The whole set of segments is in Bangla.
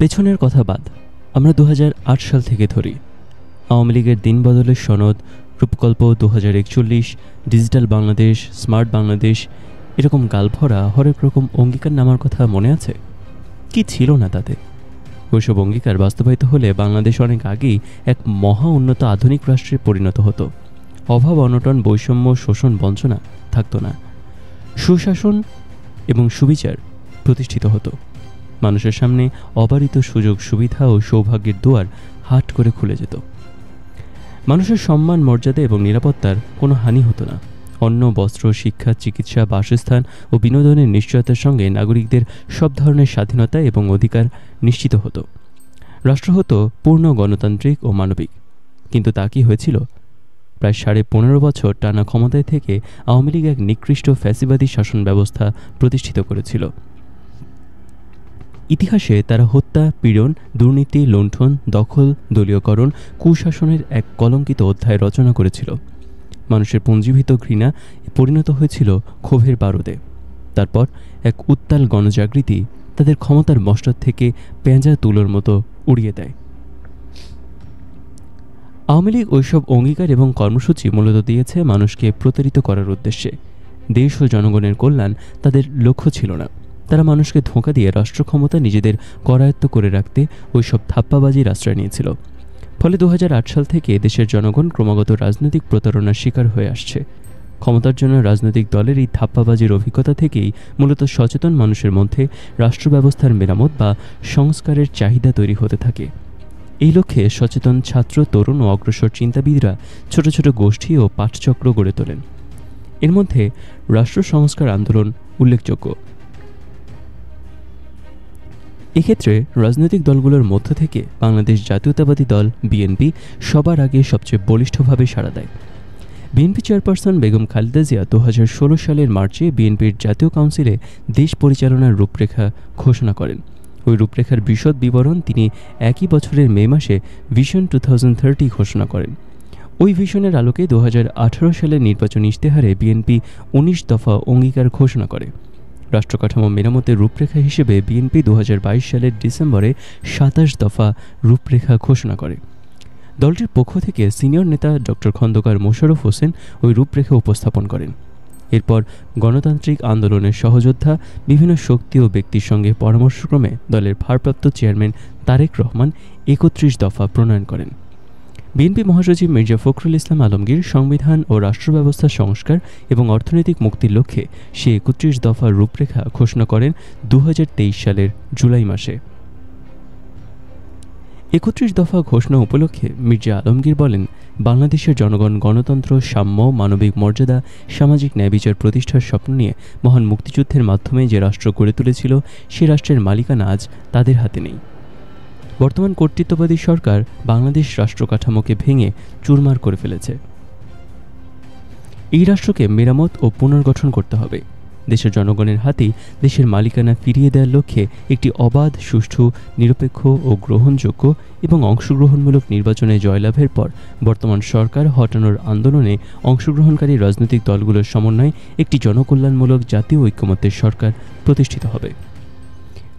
পেছনের কথা বাদ, আমরা ২০০৮ সাল থেকে ধরি। আওয়ামী লীগের দিন বদলের সনদ, রূপকল্প ২০৪১, ডিজিটাল বাংলাদেশ, স্মার্ট বাংলাদেশ, এরকম গালভরা হরেক রকম অঙ্গীকার নামার কথা মনে আছে? কি ছিল না তাতে? ওইসব অঙ্গীকার বাস্তবায়িত হলে বাংলাদেশ অনেক আগেই এক মহা উন্নত আধুনিক রাষ্ট্রে পরিণত হতো। অভাব, অনটন, বৈষম্য, শোষণ, বঞ্চনা থাকতো না। সুশাসন এবং সুবিচার প্রতিষ্ঠিত হতো। মানুষের সামনে অবারিত সুযোগ সুবিধা ও সৌভাগ্যের দুয়ার হাট করে খুলে যেত। মানুষের সম্মান, মর্যাদা এবং নিরাপত্তার কোনো হানি হতো না। অন্ন, বস্ত্র, শিক্ষা, চিকিৎসা, বাসস্থান ও বিনোদনের নিশ্চয়তার সঙ্গে নাগরিকদের সব ধরনের স্বাধীনতা এবং অধিকার নিশ্চিত হতো। রাষ্ট্র হতো পূর্ণ গণতান্ত্রিক ও মানবিক। কিন্তু তা কি হয়েছিল? প্রায় ১৫.৫ বছর টানা ক্ষমতায় থেকে আওয়ামী লীগ এক নিকৃষ্ট ফ্যাসিবাদী শাসন ব্যবস্থা প্রতিষ্ঠিত করেছিল। ইতিহাসে তারা হত্যা, পীড়ন, দুর্নীতি, লুণ্ঠন, দখল, দলীয়করণ, কুশাসনের এক কলঙ্কিত অধ্যায় রচনা করেছিল। মানুষের পুঞ্জীভূত ঘৃণা পরিণত হয়েছিল ক্ষোভের বারুদে। তারপর এক উত্তাল গণজাগৃতি তাদের ক্ষমতার মস্তক থেকে পেঁজা তুলোর মতো উড়িয়ে দেয়। আওয়ামী লীগ ওইসব অঙ্গীকার এবং কর্মসূচি মূলত দিয়েছে মানুষকে প্রতারিত করার উদ্দেশ্যে। দেশ ও জনগণের কল্যাণ তাদের লক্ষ্য ছিল না। তারা মানুষকে ধোঁকা দিয়ে রাষ্ট্র ক্ষমতা নিজেদের করায়ত্ত করে রাখতে ওইসব থাপ্পাবাজির আশ্রয় নিয়েছিল। ফলে ২০০৮ সাল থেকে দেশের জনগণ ক্রমাগত রাজনৈতিক প্রতারণার শিকার হয়ে আসছে। ক্ষমতার জন্য রাজনৈতিক দলের এই থাপ্পাবাজির অভিজ্ঞতা থেকেই মূলত সচেতন মানুষের মধ্যে রাষ্ট্র ব্যবস্থার মেরামত বা সংস্কারের চাহিদা তৈরি হতে থাকে। এই লক্ষ্যে সচেতন ছাত্র, তরুণ ও অগ্রসর চিন্তাবিদরা ছোট ছোট গোষ্ঠী ও পাঠচক্র গড়ে তোলেন। এর মধ্যে রাষ্ট্র সংস্কার আন্দোলন উল্লেখযোগ্য। এক্ষেত্রে রাজনৈতিক দলগুলোর মধ্য থেকে বাংলাদেশ জাতীয়তাবাদী দল বিএনপি সবার আগে সবচেয়ে বলিষ্ঠভাবে সাড়া দেয়। বিএনপি চেয়ারপারসন বেগম খালেদা জিয়া ২০১৬ সালের মার্চে বিএনপির জাতীয় কাউন্সিলে দেশ পরিচালনার রূপরেখা ঘোষণা করেন। ওই রূপরেখার বিশদ বিবরণ তিনি একই বছরের মে মাসে ভিশন 2030 ঘোষণা করেন। ওই ভিশনের আলোকে ২০১৮ সালের নির্বাচনী ইশতেহারে বিএনপি ১৯ দফা অঙ্গীকার ঘোষণা করে। রাষ্ট্রকাঠামো মেরামতের রূপরেখা হিসেবে বিএনপি ২০২২ সালের ডিসেম্বরে ২৭ দফা রূপরেখা ঘোষণা করে। দলটির পক্ষ থেকে সিনিয়র নেতা ডক্টর খন্দকার মোশাররফ হোসেন ওই রূপরেখা উপস্থাপন করেন। এরপর গণতান্ত্রিক আন্দোলনের সহযোদ্ধা বিভিন্ন শক্তি ও ব্যক্তির সঙ্গে পরামর্শক্রমে দলের ভারপ্রাপ্ত চেয়ারম্যান তারেক রহমান ৩১ দফা প্রণয়ন করেন। বিএনপি মহাসচিব মির্জা ফখরুল ইসলাম আলমগীর সংবিধান ও রাষ্ট্র ব্যবস্থা সংস্কার এবং অর্থনৈতিক মুক্তির লক্ষ্যে সে ৩১ দফার রূপরেখা ঘোষণা করেন ২০২৩ সালের জুলাই মাসে। ৩১ দফা ঘোষণা উপলক্ষে মির্জা আলমগীর বলেন, বাংলাদেশের জনগণ গণতন্ত্র, সাম্য, মানবিক মর্যাদা, সামাজিক ন্যায়বিচার প্রতিষ্ঠার স্বপ্ন নিয়ে মহান মুক্তিযুদ্ধের মাধ্যমে যে রাষ্ট্র গড়ে তুলেছিল, সে রাষ্ট্রের মালিকানা আজ তাদের হাতে নেই। বর্তমান কর্তৃত্ববাদী সরকার বাংলাদেশ রাষ্ট্র কাঠামোকে ভেঙে চুরমার করে ফেলেছে। এই রাষ্ট্রকে মেরামত ও পুনর্গঠন করতে হবে। দেশের জনগণের হাতেই দেশের মালিকানা ফিরিয়ে দেওয়ার লক্ষ্যে একটি অবাধ, সুষ্ঠু, নিরপেক্ষ ও গ্রহণযোগ্য এবং অংশগ্রহণমূলক নির্বাচনে জয়লাভের পর বর্তমান সরকার হটানোর আন্দোলনে অংশগ্রহণকারী রাজনৈতিক দলগুলোর সমন্বয়ে একটি জনকল্যাণমূলক জাতীয় ঐক্যমত্যের সরকার প্রতিষ্ঠিত হবে।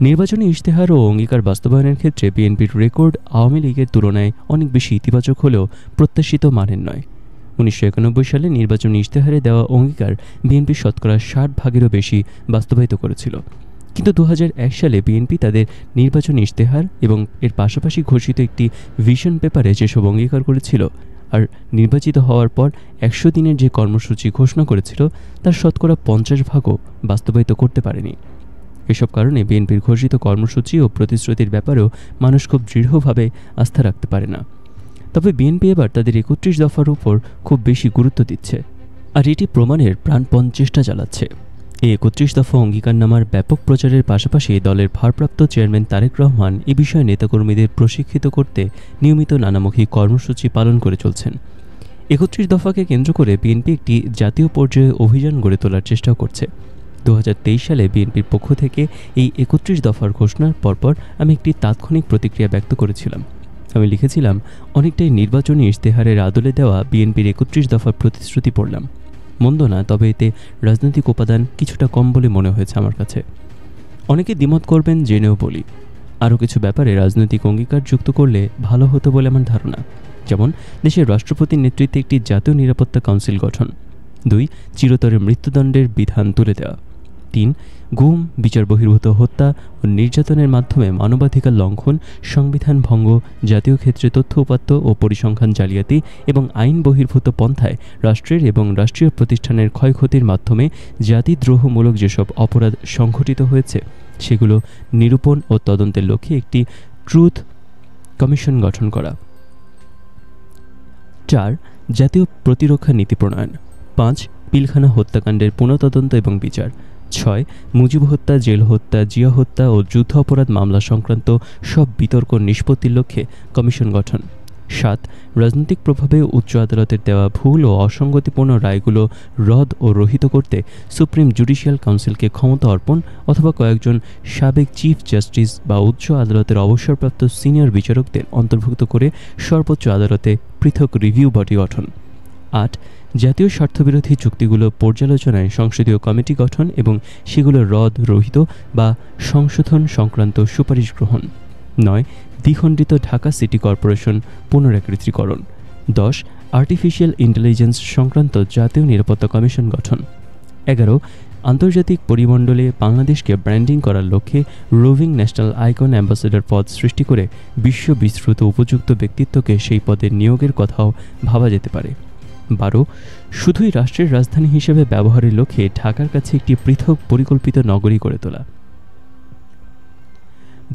নির্বাচনী ইশতেহার ও অঙ্গীকার বাস্তবায়নের ক্ষেত্রে বিএনপির রেকর্ড আওয়ামী লীগের তুলনায় অনেক বেশি ইতিবাচক হলেও প্রত্যাশিত মানের নয়। ১৯৯১ সালে নির্বাচনী ইশতেহারে দেওয়া অঙ্গীকার বিএনপি শতকরা ৬০% বেশি বাস্তবায়িত করেছিল। কিন্তু ২০০১ সালে বিএনপি তাদের নির্বাচনী ইশতেহার এবং এর পাশাপাশি ঘোষিত একটি ভিশন পেপারে যেসব অঙ্গীকার করেছিল আর নির্বাচিত হওয়ার পর ১০০ দিনের যে কর্মসূচি ঘোষণা করেছিল তার শতকরা ৫০% বাস্তবায়িত করতে পারেনি। এসব কারণে বিএনপির ঘোষিত কর্মসূচি ও প্রতিশ্রুতির ব্যাপারেও মানুষ খুব দৃঢ়ভাবে আস্থা রাখতে পারে না। তবে বিএনপি এবার তাদের ৩১ দফার উপর খুব বেশি গুরুত্ব দিচ্ছে, আর এটি প্রমাণের প্রাণপণ চেষ্টা চালাচ্ছে। এই ৩১ দফা অঙ্গীকারনামার ব্যাপক প্রচারের পাশাপাশি দলের ভারপ্রাপ্ত চেয়ারম্যান তারেক রহমান এ বিষয়ে নেতাকর্মীদের প্রশিক্ষিত করতে নিয়মিত নানামুখী কর্মসূচি পালন করে চলছেন। ৩১ দফাকে কেন্দ্র করে বিএনপি একটি জাতীয় পর্যায়ে অভিযান গড়ে তোলার চেষ্টাও করছে। ২০২৩ সালে বিএনপির পক্ষ থেকে এই ৩১ দফার ঘোষণার পরপর আমি একটি তাৎক্ষণিক প্রতিক্রিয়া ব্যক্ত করেছিলাম। আমি লিখেছিলাম, অনেকটাই নির্বাচনী ইশতেহারের আদলে দেওয়া বিএনপির ৩১ দফার প্রতিশ্রুতি পড়লাম। মন্দ না, তবে এতে রাজনৈতিক উপাদান কিছুটা কম বলে মনে হয়েছে আমার কাছে। অনেকে দ্বিমত করবেন, জেনেও বলি। আরও কিছু ব্যাপারে রাজনৈতিক অঙ্গীকার যুক্ত করলে ভালো হতো বলে আমার ধারণা, যেমন দেশের রাষ্ট্রপতির নেতৃত্বে একটি জাতীয় নিরাপত্তা কাউন্সিল গঠন। 2. চিরতরে মৃত্যুদণ্ডের বিধান তুলে দেওয়া। 3. গুম, বিচার বহির্ভূত হত্যা ও নির্যাতনের মাধ্যমে মানবাধিকার লঙ্ঘন, সংবিধান ভঙ্গ, জাতীয় ক্ষেত্রে তথ্য উপাত্ত ও পরিসংখ্যান জালিয়াতি এবং আইন বহির্ভূত পন্থায় রাষ্ট্রের এবং রাষ্ট্রীয় প্রতিষ্ঠানের ক্ষয়ক্ষতির মাধ্যমে জাতিদ্রোহমূলক যেসব অপরাধ সংঘটিত হয়েছে সেগুলো নিরূপণ ও তদন্তের লক্ষ্যে একটি ট্রুথ কমিশন গঠন করা। 4. জাতীয় প্রতিরক্ষা নীতি প্রণয়ন। 5. পিলখানা হত্যাকাণ্ডের পুনঃতদন্ত এবং বিচার। 6. মুজিব হত্যা, জেল হত্যা, জিয়া হত্যা ও যুদ্ধ অপরাধ মামলা সংক্রান্ত সব বিতর্ক নিষ্পত্তির লক্ষ্যে কমিশন গঠন। 7. রাজনৈতিক প্রভাবে উচ্চ আদালতের দেওয়া ভুল ও অসঙ্গতিপূর্ণ রায়গুলো রদ ও রহিত করতে সুপ্রিম জুডিশিয়াল কাউন্সিলকে ক্ষমতা অর্পণ অথবা কয়েকজন সাবেক চিফ জাস্টিস বা উচ্চ আদালতের অবসরপ্রাপ্ত সিনিয়র বিচারকদের অন্তর্ভুক্ত করে সর্বোচ্চ আদালতে পৃথক রিভিউ বডি গঠন। 8. জাতীয় স্বার্থবিরোধী চুক্তিগুলো পর্যালোচনায় সংসদীয় কমিটি গঠন এবং সেগুলো রদ, রহিত বা সংশোধন সংক্রান্ত সুপারিশ গ্রহণ। 9. দ্বিখণ্ডিত ঢাকা সিটি কর্পোরেশন পুনরাকৃতিকরণ। 10. আর্টিফিশিয়াল ইন্টেলিজেন্স সংক্রান্ত জাতীয় নিরাপত্তা কমিশন গঠন। 11. আন্তর্জাতিক পরিমণ্ডলে বাংলাদেশকে ব্র্যান্ডিং করার লক্ষ্যে রোভিং ন্যাশনাল আইকন অ্যাম্বাসেডর পদ সৃষ্টি করে বিশ্ব বিস্তৃত উপযুক্ত ব্যক্তিত্বকে সেই পদে নিয়োগের কথাও ভাবা যেতে পারে। 12. শুধুই রাষ্ট্রের রাজধানী হিসেবে ব্যবহারের লক্ষ্যে ঢাকার কাছে একটি পৃথক পরিকল্পিত নগরী গড়ে তোলা।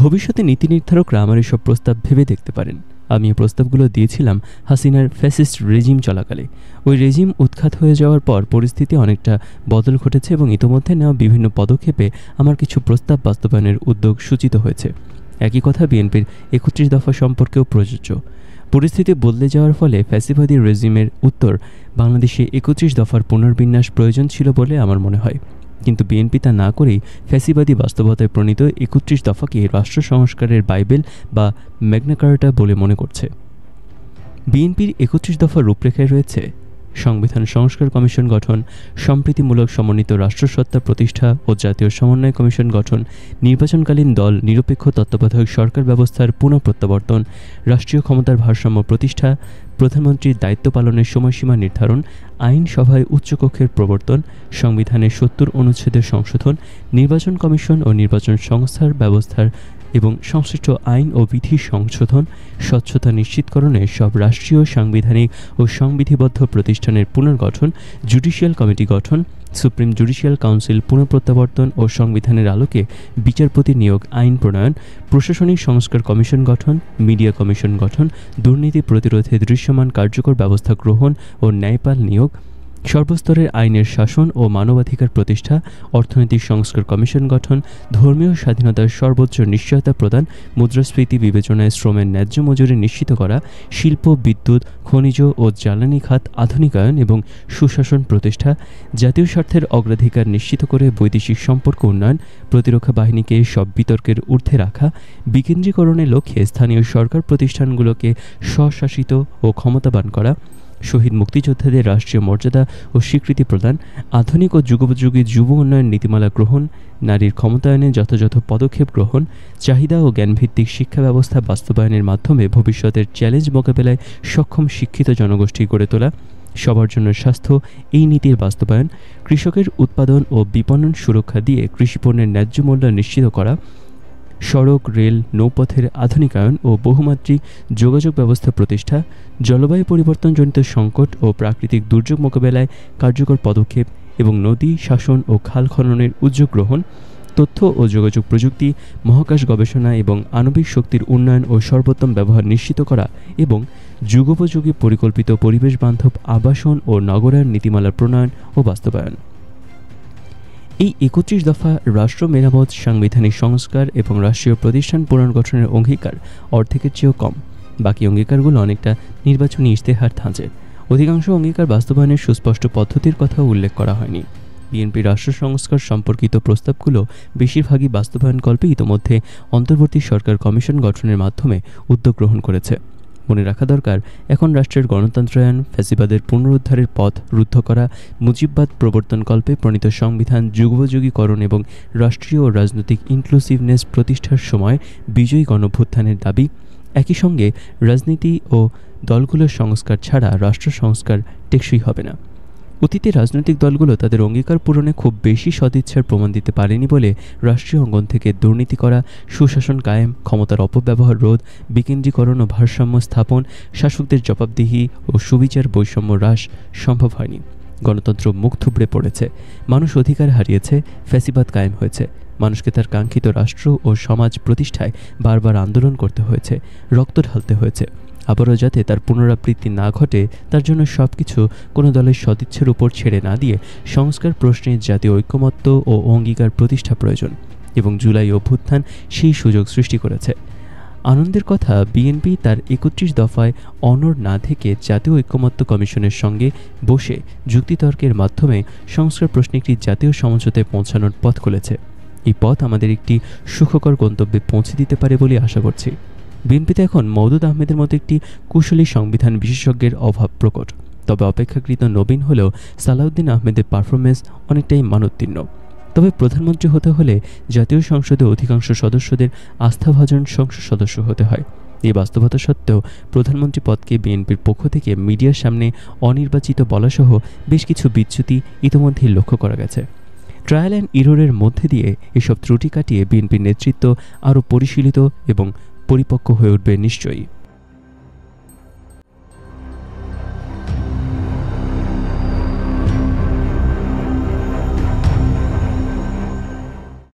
ভবিষ্যতে নীতি নির্ধারকরা আমার এসব প্রস্তাব ভেবে দেখতে পারেন। আমি এই প্রস্তাবগুলো দিয়েছিলাম হাসিনার ফ্যাসিস্ট রেজিম চলাকালে। ওই রেজিম উৎখাত হয়ে যাওয়ার পর পরিস্থিতি অনেকটা বদল ঘটেছে এবং ইতোমধ্যে নেওয়া বিভিন্ন পদক্ষেপে আমার কিছু প্রস্তাব বাস্তবায়নের উদ্যোগ সূচিত হয়েছে। একই কথা বিএনপির 31 দফা সম্পর্কেও প্রযোজ্য। পরিস্থিতি বদলে যাওয়ার ফলে ফ্যাসিবাদী রেজিমের উত্তর বাংলাদেশে 31 দফার পুনর্বিন্যাস প্রয়োজন ছিল বলে আমার মনে হয়, কিন্তু বিএনপি তা না করেই ফ্যাসিবাদী বাস্তবতায় প্রণীত 31 দফাকে রাষ্ট্র সংস্কারের বাইবেল বা ম্যাগনা কার্টা বলে মনে করছে। বিএনপির 31 দফার রূপরেখায় রয়েছে সংবিধান সংস্কার কমিশন গঠন, সম্প্রীতিমূলক সমন্বিত রাষ্ট্রসত্তা প্রতিষ্ঠা ও জাতীয় সমন্বয় কমিশন গঠন, নির্বাচনকালীন দল নিরপেক্ষ তত্ত্বাবধায়ক সরকার ব্যবস্থার পুনঃপ্রত্যাবর্তন, রাষ্ট্রীয় ক্ষমতার ভারসাম্য প্রতিষ্ঠা, প্রধানমন্ত্রীর দায়িত্ব পালনের সময়সীমা নির্ধারণ, আইনসভায় উচ্চকক্ষের প্রবর্তন, সংবিধানের 70 অনুচ্ছেদের সংশোধন, নির্বাচন কমিশন ও নির্বাচন সংস্থার ব্যবস্থার এবং সংশ্লিষ্ট আইন ও বিধি সংশোধন, স্বচ্ছতা নিশ্চিতকরণে সব রাষ্ট্রীয় সাংবিধানিক ও সংবিধিবদ্ধ প্রতিষ্ঠানের পুনর্গঠন, জুডিশিয়াল কমিটি গঠন, সুপ্রিম জুডিশিয়াল কাউন্সিল পুনঃপ্রত্যাবর্তন ও সংবিধানের আলোকে বিচারপতি নিয়োগ আইন প্রণয়ন, প্রশাসনিক সংস্কার কমিশন গঠন, মিডিয়া কমিশন গঠন, দুর্নীতি প্রতিরোধে দৃশ্যমান কার্যকর ব্যবস্থা গ্রহণ ও ন্যায়পাল নিয়োগ, সর্বস্তরের আইনের শাসন ও মানবাধিকার প্রতিষ্ঠা, অর্থনৈতিক সংস্কার কমিশন গঠন, ধর্মীয় স্বাধীনতার সর্বোচ্চ নিশ্চয়তা প্রদান, মুদ্রাস্ফীতি বিবেচনায় শ্রমের ন্যায্য মজুরি নিশ্চিত করা, শিল্প, বিদ্যুৎ, খনিজ ও জ্বালানি খাত আধুনিকায়ন এবং সুশাসন প্রতিষ্ঠা, জাতীয় স্বার্থের অগ্রাধিকার নিশ্চিত করে বৈদেশিক সম্পর্ক উন্নয়ন, প্রতিরক্ষা বাহিনীকে সব বিতর্কের ঊর্ধ্বে রাখা, বিকেন্দ্রীকরণের লক্ষ্যে স্থানীয় সরকার প্রতিষ্ঠানগুলোকে স্বশাসিত ও ক্ষমতাবান করা, শহীদ মুক্তিযোদ্ধাদের রাষ্ট্রীয় মর্যাদা ও স্বীকৃতি প্রদান, আধুনিক ও যুগোপযোগী যুব উন্নয়ন নীতিমালা গ্রহণ, নারীর ক্ষমতায়নে যথাযথ পদক্ষেপ গ্রহণ, চাহিদা ও জ্ঞানভিত্তিক শিক্ষা ব্যবস্থা বাস্তবায়নের মাধ্যমে ভবিষ্যতের চ্যালেঞ্জ মোকাবেলায় সক্ষম শিক্ষিত জনগোষ্ঠী গড়ে তোলা, সবার জন্য স্বাস্থ্য এই নীতির বাস্তবায়ন, কৃষকের উৎপাদন ও বিপণন সুরক্ষা দিয়ে কৃষিপণ্যের ন্যায্য মূল্য নিশ্চিত করা, সড়ক, রেল, নৌপথের আধুনিকায়ন ও বহুমাত্রিক যোগাযোগ ব্যবস্থা প্রতিষ্ঠা, জলবায়ু পরিবর্তনজনিত সংকট ও প্রাকৃতিক দুর্যোগ মোকাবেলায় কার্যকর পদক্ষেপ এবং নদী শাসন ও খাল খননের উদ্যোগ গ্রহণ, তথ্য ও যোগাযোগ প্রযুক্তি, মহাকাশ গবেষণা এবং আণবিক শক্তির উন্নয়ন ও সর্বোত্তম ব্যবহার নিশ্চিত করা এবং যুগোপযোগী পরিকল্পিত পরিবেশ বান্ধব আবাসন ও নগরায়ন নীতিমালার প্রণয়ন ও বাস্তবায়ন। এই 31 দফা রাষ্ট্র মেরামত, সাংবিধানিক সংস্কার এবং রাষ্ট্রীয় প্রতিষ্ঠান পুনর্গঠনের অঙ্গীকার অর্ধেকের চেয়েও কম। বাকি অঙ্গীকারগুলো অনেকটা নির্বাচনী ইশতেহার ধাঁচের। অধিকাংশ অঙ্গীকার বাস্তবায়নের সুস্পষ্ট পদ্ধতির কথাও উল্লেখ করা হয়নি। বিএনপি রাষ্ট্র সংস্কার সম্পর্কিত প্রস্তাবগুলো বেশিরভাগই বাস্তবায়নকল্পে ইতোমধ্যে অন্তর্বর্তী সরকার কমিশন গঠনের মাধ্যমে উদ্যোগ গ্রহণ করেছে। মনে রাখা দরকার, এখন রাষ্ট্রের গণতন্ত্রায়ন, ফ্যাসিবাদের পুনরুদ্ধারের পথ রুদ্ধ করা, মুজিববাদ প্রবর্তনকল্পে প্রণীত সংবিধান যুগোপযোগীকরণ এবং রাষ্ট্রীয় ও রাজনৈতিক ইনক্লুসিভনেস প্রতিষ্ঠার সময় বিজয়ী গণঅভ্যুত্থানের দাবি। একই সঙ্গে রাজনীতি ও দলগুলোর সংস্কার ছাড়া রাষ্ট্র সংস্কার টেকসই হবে না। অতীতে রাজনৈতিক দলগুলো তাদের অঙ্গীকার পূরণে খুব বেশি সদিচ্ছার প্রমাণ দিতে পারেনি বলে রাষ্ট্রীয় অঙ্গন থেকে দুর্নীতি করা, সুশাসন কায়েম, ক্ষমতার অপব্যবহার রোধ, বিকেন্দ্রীকরণ ও ভারসাম্য স্থাপন, শাসকদের জবাবদিহি ও সুবিচার বৈষম্য হ্রাস সম্ভব হয়নি। গণতন্ত্র মুখ থুবড়ে পড়েছে, মানুষ অধিকার হারিয়েছে, ফ্যাসিবাদ কায়েম হয়েছে। মানুষকে তার কাঙ্ক্ষিত রাষ্ট্র ও সমাজ প্রতিষ্ঠায় বারবার আন্দোলন করতে হয়েছে, রক্ত ঢালতে হয়েছে। আবারও যাতে তার পুনরাবৃত্তি না ঘটে, তার জন্য সবকিছু কোনো দলের সদিচ্ছার উপর ছেড়ে না দিয়ে সংস্কার প্রশ্নে জাতীয় ঐকমত্য ও অঙ্গীকার প্রতিষ্ঠা প্রয়োজন, এবং জুলাই অভ্যুত্থান সেই সুযোগ সৃষ্টি করেছে। আনন্দের কথা, বিএনপি তার ৩১ দফায় অনড় না থেকে জাতীয় ঐকমত্য কমিশনের সঙ্গে বসে যুক্তিতর্কের মাধ্যমে সংস্কার প্রশ্নে একটি জাতীয় সমঝোতায় পৌঁছানোর পথ খুলেছে। এই পথ আমাদের একটি সুখকর গন্তব্যে পৌঁছে দিতে পারে বলে আশা করছি। বিএনপিতে এখন মওদুদ আহমেদের মতো একটি কুশলী সংবিধান বিশেষজ্ঞের অভাব প্রকট। তবে অপেক্ষাকৃত নবীন হলেও সালাউদ্দিন আহমেদের পারফরমেন্স অনেকটাই মানোত্তীর্ণ। তবে প্রধানমন্ত্রী হতে হলে জাতীয় সংসদে অধিকাংশ সদস্যদের আস্থাভাজন সংসদ সদস্য হতে হয়। এই বাস্তবতা সত্ত্বেও প্রধানমন্ত্রী পদকে বিএনপির পক্ষ থেকে মিডিয়ার সামনে অনির্বাচিত বলাসহ বেশ কিছু বিচ্যুতি ইতিমধ্যেই লক্ষ্য করা গেছে। ট্রায়াল অ্যান্ড ইররের মধ্যে দিয়ে এসব ত্রুটি কাটিয়ে বিএনপির নেতৃত্ব আরও পরিশীলিত এবং পরিপক্ক হয়ে উঠবে নিশ্চয়ই।